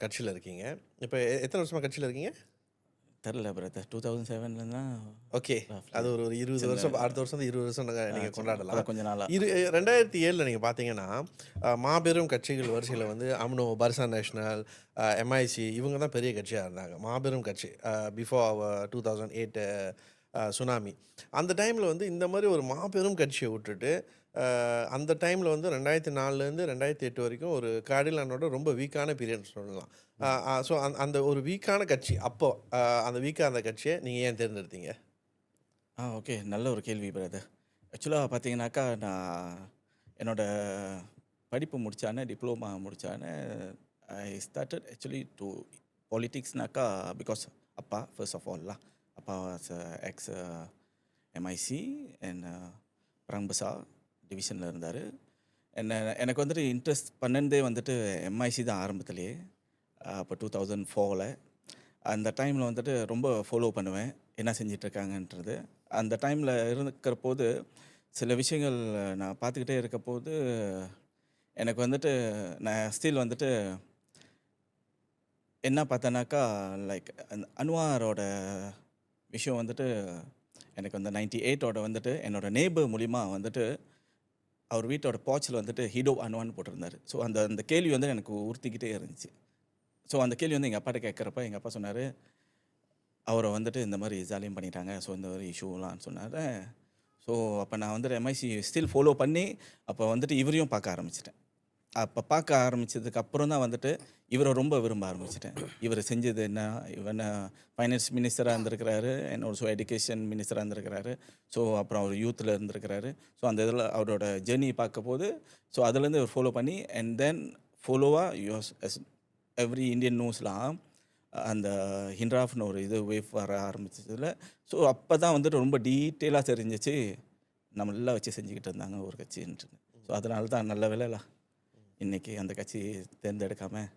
கட்சியில இருக்கீங்க. இப்ப எத்தன வருஷமா கட்சியில இருக்கீங்க? தெரில பிரதர். 2007ல தான் ஓகே. அது ஒரு 20 சின்ன வருஷம். அடுத்த வருஷம் 20 வருஷம் நீங்க கொண்டாடலாம். இப்போதான் கொஞ்ச நாளா. 2007ல நீங்க பார்த்தீங்கன்னா, மாபெரும் கட்சிகள் வரிசையில வந்து அம்னோ, பரிசான் நேஷனல், எம்ஐசி இவங்க தான் பெரிய கட்சியா இருந்தாங்க. மாபெரும் கட்சி. Before 2008 tsunami. அந்த டைம்ல வந்து இந்த மாரி ஒரு மாபெரும் கட்சிய விட்டுட்டு, அந்த டைம்ல வந்து 2004லேருந்து 2008 வரைக்கும் ஒரு கார்டிலானோட ரொம்ப வீக்கான பீரியட்னு சொல்லலாம். ஸோ அந்த ஒரு வீக்கான கட்சி. அப்போ அந்த வீக்கா இருந்த கட்சிய நீங்க ஏன் தேர்ந்தெடுத்தீங்க? ஓகே. நல்ல ஒரு கேள்வி பிரதர். ஆக்சுவலா பார்த்தீங்கன்னாக்கா, நான் என்னோட படிப்பு முடிச்சானே, டிப்ளோமா முடிச்சானே, ஐ ஸ்டார்டட் ஆக்சுவலி டூ பாலிடிக்ஸ்னாக்கா பிகாஸ் அப்பா ஃபர்ஸ்ட் ஆஃப் ஆல்லாம். அப்பா வாஸ் எக்ஸ் எம்ஐசி அண்ட் பரங் பசார் டிவிஷனில் இருந்தார். எனக்கு வந்துட்டு இன்ட்ரெஸ்ட் பண்ணதே வந்துட்டு எம்ஐசி தான் ஆரம்பத்திலேயே. அப்போ 2004ல் அந்த டைமில் வந்துட்டு ரொம்ப ஃபாலோ பண்ணுவேன் என்ன செஞ்சிட்ருக்காங்கன்றது. அந்த டைமில் இருக்கிற போது சில விஷயங்கள் நான் பார்த்துக்கிட்டே இருக்க போது எனக்கு வந்துட்டு நான் ஸ்டில் வந்துட்டு என்ன பார்த்தேன்னாக்கா, லைக் அந்த அன்வாரோட விஷயம் வந்துட்டு எனக்கு வந்து 98ஓட வந்துட்டு என்னோட நேபர் மூலிமா வந்துட்டு அவர் வீட்டோட போர்ச்சில் வந்துட்டு ஹீடோ அன்வான்னு போட்டிருந்தாரு. ஸோ அந்த அந்த கேள்வி வந்து எனக்கு உறுத்திக்கிட்டே இருந்துச்சு. ஸோ அந்த கேள்வி வந்து எங்கள் அப்பாட்ட கேட்குறப்ப எங்கள் அப்பா சொன்னார், அவரை வந்துட்டு இந்த மாதிரி ஜாலியம் பண்ணிட்டாங்க. ஸோ இந்த மாதிரி இஷ்யூலாம் சொன்னார். ஸோ அப்போ நான் வந்துட்டு எம்ஐசி ஸ்டில் ஃபாலோ பண்ணி அப்போ வந்துட்டு இவரையும் பார்க்க ஆரம்பிச்சிட்டேன். அப்போ பார்க்க ஆரம்பித்ததுக்கு அப்புறம் தான் வந்துட்டு இவரை ரொம்ப விரும்ப ஆரம்பிச்சிட்டேன். இவர் செஞ்சது என்ன, இவன் ஃபைனான்ஸ் மினிஸ்டராக இருந்திருக்கிறாரு, அண்ட் ஆல்சோ எஜுகேஷன் மினிஸ்டராக இருந்திருக்கிறாரு. ஸோ அப்புறம் அவர் யூத்தில் இருந்திருக்கிறாரு. ஸோ அந்த இதில் அவரோட ஜேர்னி பார்க்க போது ஸோ அதுலேருந்து அவர் ஃபாலோ பண்ணி அண்ட் தென் ஃபாலோவாக யூஸ் எவ்ரி இந்தியன் நியூஸ்லாம் அந்த ஹிண்ட்ராஃப்னு ஒரு இது வேவ் வர ஆரம்பிச்சதில் ஸோ அப்போ தான் வந்துட்டு ரொம்ப டீட்டெயிலாக தெரிஞ்சிச்சு நம்ம நல்லா வச்சு செஞ்சுக்கிட்டு இருந்தாங்க ஒரு கட்சின்ட்டு. ஸோ அதனால தான் நல்ல வேலைலாம் இன்றைக்கி அந்த கட்சி தேர்ந்தெடுக்காமல்